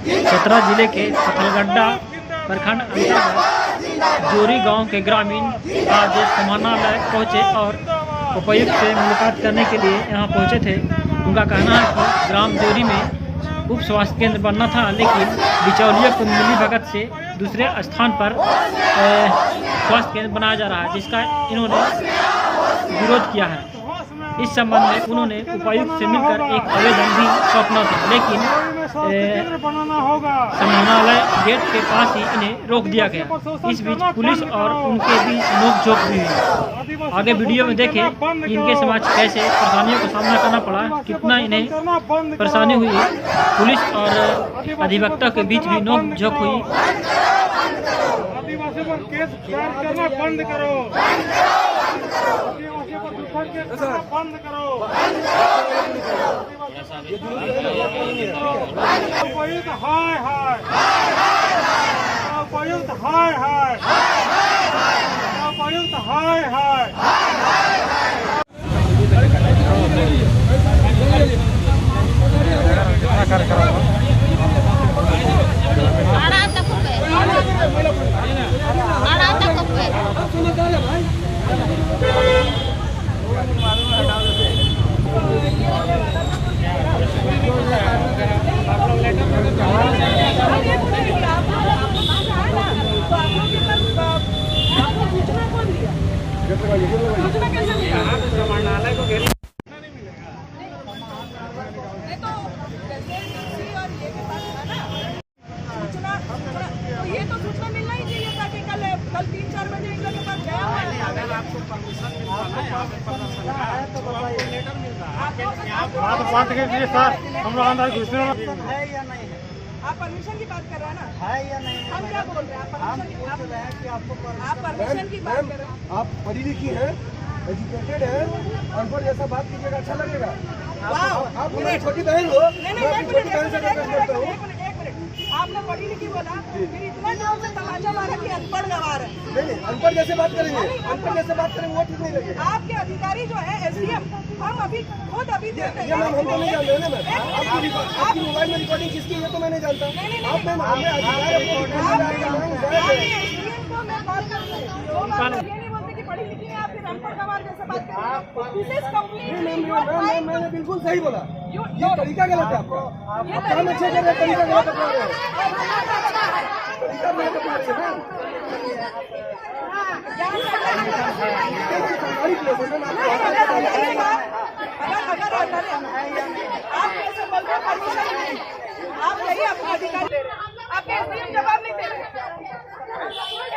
चतरा जिले के पथलगड्डा प्रखंड अंतर्गत जोरी गांव के ग्रामीण आज समाहरणालय पहुंचे और उपायुक्त से मुलाकात करने के लिए यहां पहुंचे थे। उनका कहना है कि ग्राम जोरी में उप स्वास्थ्य केंद्र बनना था, लेकिन बिचौलियों को मिली भगत से दूसरे स्थान पर स्वास्थ्य केंद्र बनाया जा रहा है, जिसका इन्होंने विरोध किया है। इस संबंध में उन्होंने उपायुक्त से मिलकर एक आवेदन भी सौंपना था, लेकिन समाहरणालय गेट के पास ही इन्हें रोक दिया गया। इस बीच पुलिस और उनके बीच नोकझोंक भी हुई। आगे वीडियो में देखें इनके समाज कैसे परेशानियों का सामना करना पड़ा, कितना इन्हें परेशानी हुई। पुलिस और अधिवक्ता के बीच भी नोकझोंक हुई। आदिवासियों पर केस दायर करना बंद करो, आदिवासियों पर दुष्कर्म केस करना बंद करो। उपायुक्त हाय हाय, उपायुक्त हाय हाय, उपायुक्त हाय हाय। समाहरणालय को घेर ये तो सूचना मिलना ही चाहिए था कि कल 3-4 बजे इन लोगों के पास गया हुआ है। अगर आपको परमिशन मिलता है यहाँ पे प्रदर्शन है तो आपको लेटर मिलता है। बात बात कीजिए सर, हम लोग अंदर घुसने है या नहीं है? आप परमिशन की बात कर रहे हैं ना? है या नहीं? हम क्या बोल रहे हैं? आप परमिशन की बात कर रहे हैं। आप पढ़ी लिखी हैं, एजुकेटेड हैं, अनपढ़ जैसा बात कीजिएगा अच्छा लगेगा? आप मेरी छोटी बहन हो, मैं अपनी छोटी बहन से रिक्वेस्ट करता हूँ। आपने पढ़ी लिखी बोला, फिर इतना जोर से तमाचा मारा कि अनपढ़ गवार है। नहीं, अनपढ़ जैसे बात करेंगे, अनपढ़ जैसे बात करेंगे वो ठीक नहीं लगेगा। आपके अधिकारी जो है एसडीएम, हम अभी खुद अभी देखते हैं। ये मैम हम तो नहीं जानते ना मैम, आपकी मोबाइल में रिकॉर्डिंग किसकी है तो मैं नहीं जानता। आप मैम हमें अधिकारी को मैं कॉल कर रही हूँ, पढ़ी लिखी है आप फिर अनपढ़ गवार जैसे बात करें। मैंने बिल्कुल सही बोला, ये तरीका गलत है आपका। आप काम अच्छे कर रहे हैं, तरीका गलत अपना रहे हैं, तरीका मैं अपना रही है। आप यही अपने अधिकार दे रहे हैं, आपके एसडीएम जवाब नहीं दे रहे,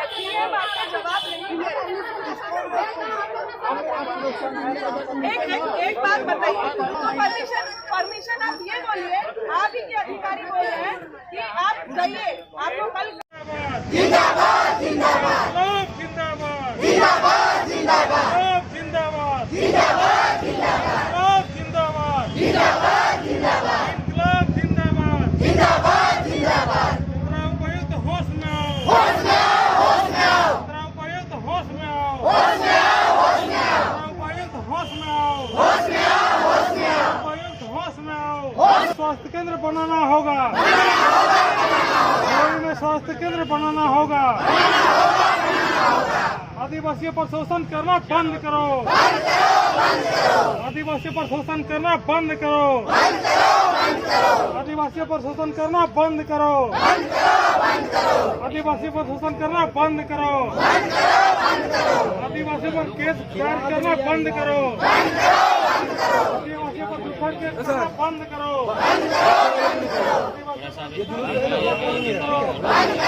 एसडीएम आपका जवाब नहीं दे रहे। एक बात बताइए, परमिशन आप ये बोलिए, आप ही के अधिकारी बोल रहे हैं कि आप जाइए, आपको कल जिंदाबाद जिंदाबाद जिंदाबाद जिंदाबाद जिंदाबाद जिंदाबाद जिंदाबाद जिंदाबाद जिंदाबाद जिंदाबाद जिंदाबाद जिंदाबाद जिंदाबाद जिंदाबाद। उपायुक्त होश में आओ, होश में आओ, होश में आओ। उपायुक्त होश में आओ, होश में आओ, होश में आओ। उपायुक्त होश में आओ, होश में आओ, होश में आओ। उपायुक्त होश में आओ। स्वास्थ्य केंद्र बनाना होगा, में स्वास्थ्य केंद्र बनाना होगा। आदिवासियों पर शोषण करना बंद करो, आदिवासियों पर शोषण करना बंद करो, आदिवासियों पर शोषण करना बंद करो, आदिवासियों पर शोषण करना बंद करो, आदिवासियों पर केस दायर करना बंद करो, आदिवासियों पर दुष्कर्म केस करना बंद करो।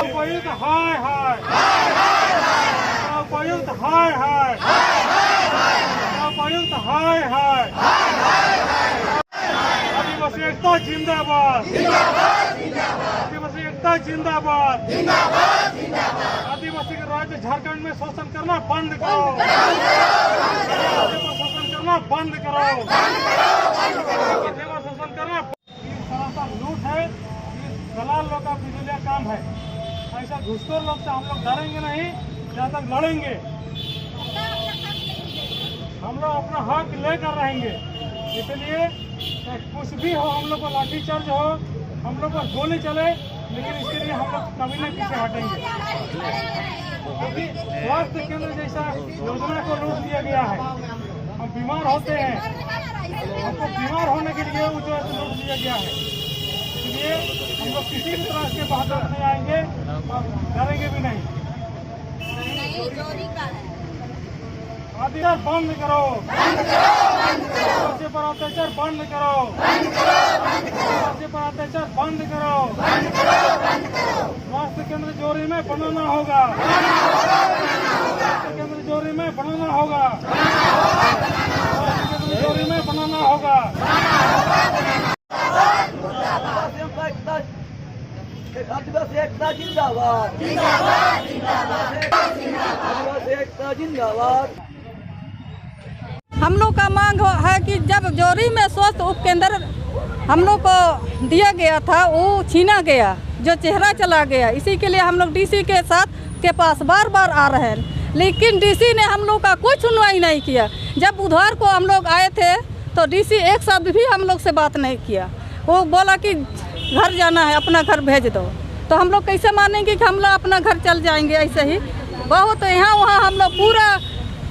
उपायुक्त हाय हाय, उपायुक्त हाय हाय, उपायुक्त हाय हाय। आदिवासी एकता जिंदाबाद, आदिवासी एकता जिंदाबाद, आदिवासी के राज्य झारखंड में शोषण करना बंद करो, शोषण करना बंद करो, शोषण करना। लूट है, दलाल लोग का बिजुलिया काम है। ऐसा घुसखोर लोग से हम लोग डरेंगे नहीं, जहाँ तक लड़ेंगे हम लोग अपना हक लेकर रहेंगे। इसलिए कुछ भी हो, हम लोग को लाठीचार्ज हो, हम लोग को गोली चले, लेकिन इसके लिए हम लोग कभी नहीं पीछे हटेंगे, क्योंकि स्वास्थ्य केंद्र जैसा योजना को लूट दिया गया है। हम बीमार होते हैं, हमको बीमार होने के लिए वो जो है लूट दिया गया है। इसलिए हम लोग किसी भी तरह के बहादुर नहीं आएंगे और डरेंगे भी नहीं। अत्याचार बंद करो, बच्चे पर अत्याचार बंद करो, बच्चे पर अत्याचार बंद करो। स्वास्थ्य केंद्र जोरी में बनाना होगा, स्वास्थ्य केंद्र जोरी में बनाना होगा, स्वास्थ्य केंद्र जोरी में बनाना होगा। आदिवासी एकता जिंदाबाद, आदिवासी एकता जिंदाबाद। हम लोग का मांग है कि जब जोरी में स्वास्थ्य उपकेंद्र हम लोग को दिया गया था, वो छीना गया, जो चेहरा चला गया। इसी के लिए हम लोग डीसी के साथ के पास बार बार आ रहे हैं, लेकिन डीसी ने हम लोग का कोई सुनवाई नहीं किया। जब बुधवार को हम लोग आए थे तो डीसी एक शब्द भी हम लोग से बात नहीं किया। वो बोला कि घर जाना है, अपना घर भेज दो। तो हम लोग कैसे मानेंगे कि हम लोग अपना घर चल जाएंगे ऐसे ही। बहुत यहाँ वहाँ हम लोग पूरा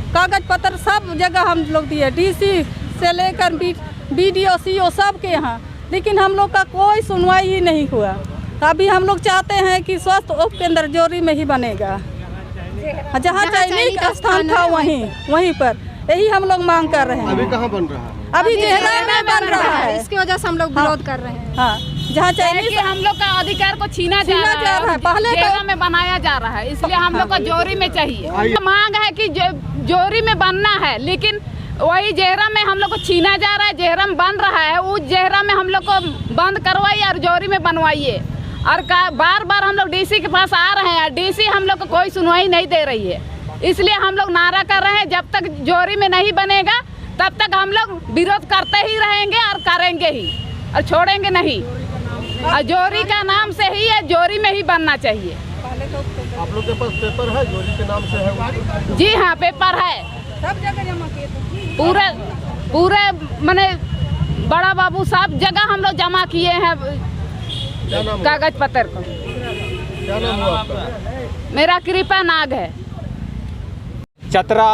कागज पत्र सब जगह हम लोग दिए, डीसी से लेकर BDO CO सब के यहाँ, लेकिन हम लोग का कोई सुनवाई ही नहीं हुआ। अभी हम लोग चाहते हैं कि स्वास्थ्य उपकेंद्र जोरी में ही बनेगा, जहाँ चाइनीज स्थान था वहीं पर। यही हम लोग मांग कर रहे हैं। अभी कहाँ बन रहा है? अभी जेहरा में बन रहा है, इसकी वजह से हम लोग विरोध कर रहे हैं। हाँ, जहाँ चाइनीज हम लोग का अधिकार को छीना जा रहा है, पहले जेहरा में बनाया जा रहा है, इसलिए हम लोग को जोरी में चाहिए। मांग है कि जोरी में बनना है, लेकिन वही जेहरा में हम लोग को छीना जा रहा है। जेहरा में बन रहा है, उस जेहरा में हम लोग को बंद करवाइए और जोरी में बनवाइए। और बार बार हम लोग डीसी के पास आ रहे हैं, डीसी हम लोग को कोई सुनवाई नहीं दे रही है। इसलिए हम लोग नारा कर रहे हैं, जब तक जोरी में नहीं बनेगा तब तक हम लोग विरोध करते ही रहेंगे और करेंगे ही, और छोड़ेंगे नहीं। और जोरी का नाम से ही है, जोरी में ही बनना चाहिए। आप लोग के पास पेपर है जोरी के नाम से है? जी हाँ, पेपर है, सब जगह जमा किए थे। पूरे माने बड़ा बाबू सब जगह हम लोग जमा किए हैं कागज पत्र को। क्या नाम हुआ आपका? मेरा कृपा नाग है। चतरा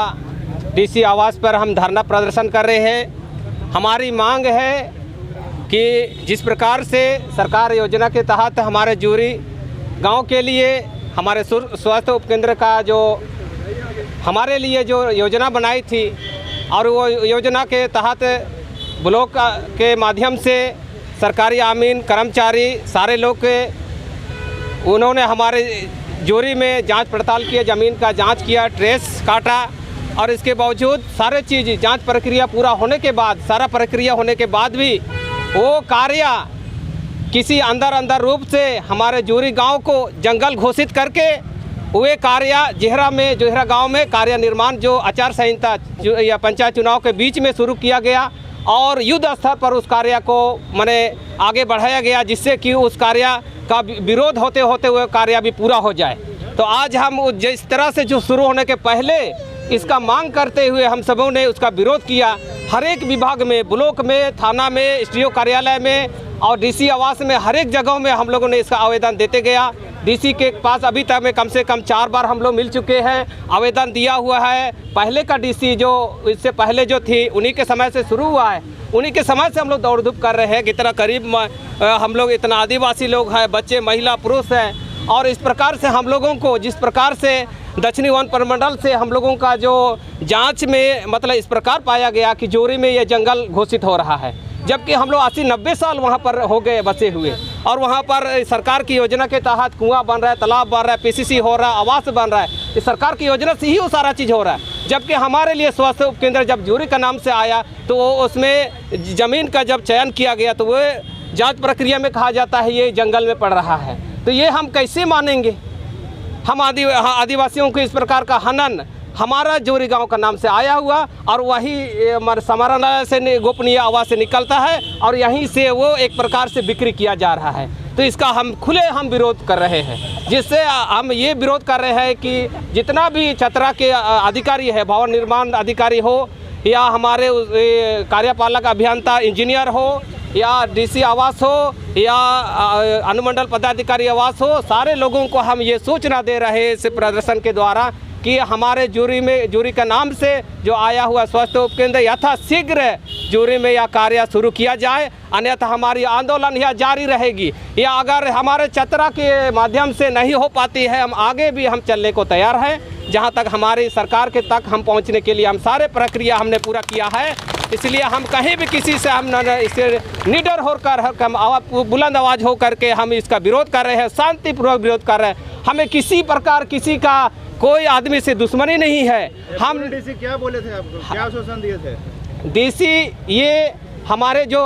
डीसी आवास पर हम धरना प्रदर्शन कर रहे हैं। हमारी मांग है कि जिस प्रकार से सरकार योजना के तहत हमारे जोरी गांव के लिए हमारे स्वास्थ्य उपकेंद्र का जो हमारे लिए जो योजना बनाई थी, और वो योजना के तहत ब्लॉक के माध्यम से सरकारी आमीन कर्मचारी सारे लोग के उन्होंने हमारे जोरी में जांच पड़ताल किया, ज़मीन का जांच किया, ट्रेस काटा, और इसके बावजूद सारे चीज़ जांच प्रक्रिया पूरा होने के बाद, सारा प्रक्रिया होने के बाद भी वो कार्य किसी अंदर रूप से हमारे जोरी गांव को जंगल घोषित करके वे कार्य जोहरा गांव में कार्य निर्माण जो आचार संहिता या पंचायत चुनाव के बीच में शुरू किया गया, और युद्ध स्तर पर उस कार्य को माने आगे बढ़ाया गया, जिससे कि उस कार्य का विरोध होते होते हुए कार्य भी पूरा हो जाए। तो आज हम जिस तरह से जो शुरू होने के पहले इसका मांग करते हुए हम सबों ने उसका विरोध किया। हर एक विभाग में, ब्लॉक में, थाना में, SDO कार्यालय में और डीसी आवास में, हर एक जगहों में हम लोगों ने इसका आवेदन देते गया। डीसी के पास अभी तक में कम से कम 4 बार हम लोग मिल चुके हैं, आवेदन दिया हुआ है। पहले का डीसी जो इससे पहले जो थी उन्हीं के समय से शुरू हुआ है, उन्हीं के समय से हम लोग दौड़ धूप कर रहे हैं। कितना करीब हम लोग इतना आदिवासी लोग हैं, बच्चे, महिला, पुरुष हैं, और इस प्रकार से हम लोगों को जिस प्रकार से दक्षिणी वन प्रमंडल से हम लोगों का जो जांच में मतलब इस प्रकार पाया गया कि जोरी में ये जंगल घोषित हो रहा है, जबकि हम लोग 80-90 साल वहाँ पर हो गए बसे हुए, और वहाँ पर सरकार की योजना के तहत कुआं बन रहा है, तालाब बन रहा है, PCC हो रहा है, आवास बन रहा है। इस सरकार की योजना से ही वो सारा चीज़ हो रहा है। जबकि हमारे लिए स्वास्थ्य उपकेंद्र जब जोरी का नाम से आया तो उसमें ज़मीन का जब चयन किया गया तो वो जाँच प्रक्रिया में कहा जाता है ये जंगल में पड़ रहा है। तो ये हम कैसे मानेंगे? हम आदिवासियों को इस प्रकार का हनन हमारा जोरी गांव का नाम से आया हुआ, और वही हमारे समाहरणालय से गोपनीय आवाज़ से निकलता है, और यहीं से वो एक प्रकार से बिक्री किया जा रहा है। तो इसका हम विरोध कर रहे हैं, जिससे हम ये विरोध कर रहे हैं कि जितना भी चतरा के अधिकारी है, भवन निर्माण अधिकारी हो या हमारे कार्यपालक अभियंता इंजीनियर हो या डीसी आवास हो या अनुमंडल पदाधिकारी आवास हो, सारे लोगों को हम ये सूचना दे रहे हैं इस प्रदर्शन के द्वारा कि हमारे जूरी का नाम से जो आया हुआ स्वास्थ्य उपकेंद्र यथाशीघ्र जूरी में यह कार्य शुरू किया जाए, अन्यथा हमारी आंदोलन यह जारी रहेगी। या अगर हमारे चतरा के माध्यम से नहीं हो पाती है, हम आगे भी हम चलने को तैयार हैं। जहां तक हमारी सरकार के तक हम पहुंचने के लिए हम सारे प्रक्रिया हमने पूरा किया है। इसलिए हम कहीं भी किसी से हम इससे निडर होकर हम बुलंद आवाज़ हो करके हम इसका विरोध कर रहे हैं, शांतिपूर्वक विरोध कर रहे हैं। हमें किसी प्रकार किसी का कोई आदमी से दुश्मनी नहीं है। हम डीसी क्या बोले थे आपको, क्या आश्वासन दिए थे? डीसी ये हमारे जो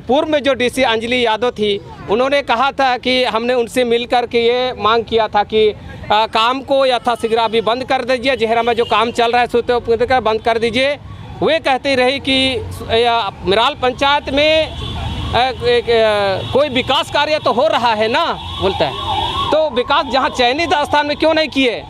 पूर्व में जो डीसी अंजलि यादव थी, उन्होंने कहा था कि हमने उनसे मिलकर के ये मांग किया था कि काम को यथाशीघ्र अभी बंद कर दीजिए, जहरा में जो काम चल रहा है स्वास्थ्य उपकेंद्र का बंद कर दीजिए। वे कहती रही कि मिराल पंचायत में कोई विकास कार्य तो हो रहा है ना, बोलता है, तो विकास जहाँ चयनित स्थान में क्यों नहीं किए?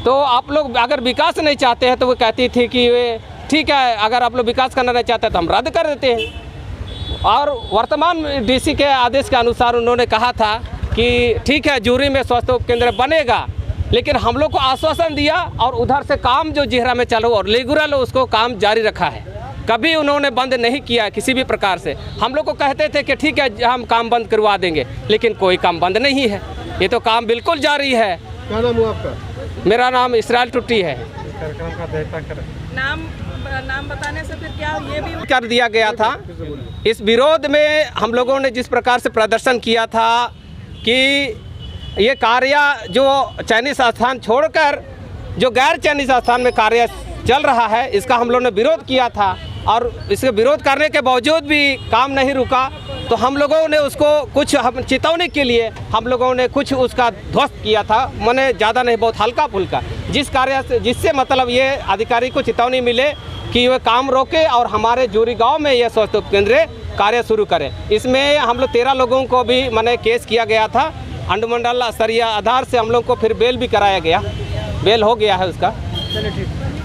तो आप लोग अगर विकास नहीं चाहते हैं तो वो कहती थी कि वे ठीक है, अगर आप लोग विकास करना नहीं चाहते तो हम रद्द कर देते हैं। और वर्तमान डीसी के आदेश के अनुसार उन्होंने कहा था कि ठीक है, जूरी में स्वास्थ्य उपकेंद्र बनेगा, लेकिन हम लोग को आश्वासन दिया और उधर से काम जो जेहरा में चालू और रेगुलर उसको काम जारी रखा है, कभी उन्होंने बंद नहीं किया किसी भी प्रकार से। हम लोग को कहते थे कि ठीक है हम काम बंद करवा देंगे, लेकिन कोई काम बंद नहीं है, ये तो काम बिल्कुल जारी है। क्या नाम हुआ आपका? मेरा नाम इसराइल टुट्टी है। नाम बताने से फिर क्या ये भी कर दिया गया था। इस विरोध में हम लोगों ने जिस प्रकार से प्रदर्शन किया था कि ये कार्य जो चयनित स्थान छोड़कर जो गैर चयनित स्थान में कार्य चल रहा है, इसका हम लोगों ने विरोध किया था और इसके विरोध करने के बावजूद भी काम नहीं रुका, तो हम लोगों ने उसको कुछ हम चेतावनी के लिए हम लोगों ने कुछ उसका ध्वस्त किया था, मैंने ज़्यादा नहीं, बहुत हल्का फुल्का, जिस कार्य से जिससे मतलब ये अधिकारी को चेतावनी मिले कि वे काम रोके और हमारे जूरी गांव में यह स्वास्थ्य उपकेंद्र कार्य शुरू करें। इसमें हम लोग 13 लोगों को भी मैंने केस किया गया था, अनुमंडल स्तरीय आधार से हम लोग को फिर बेल भी कराया गया, बेल हो गया है उसका। चलिए ठीक।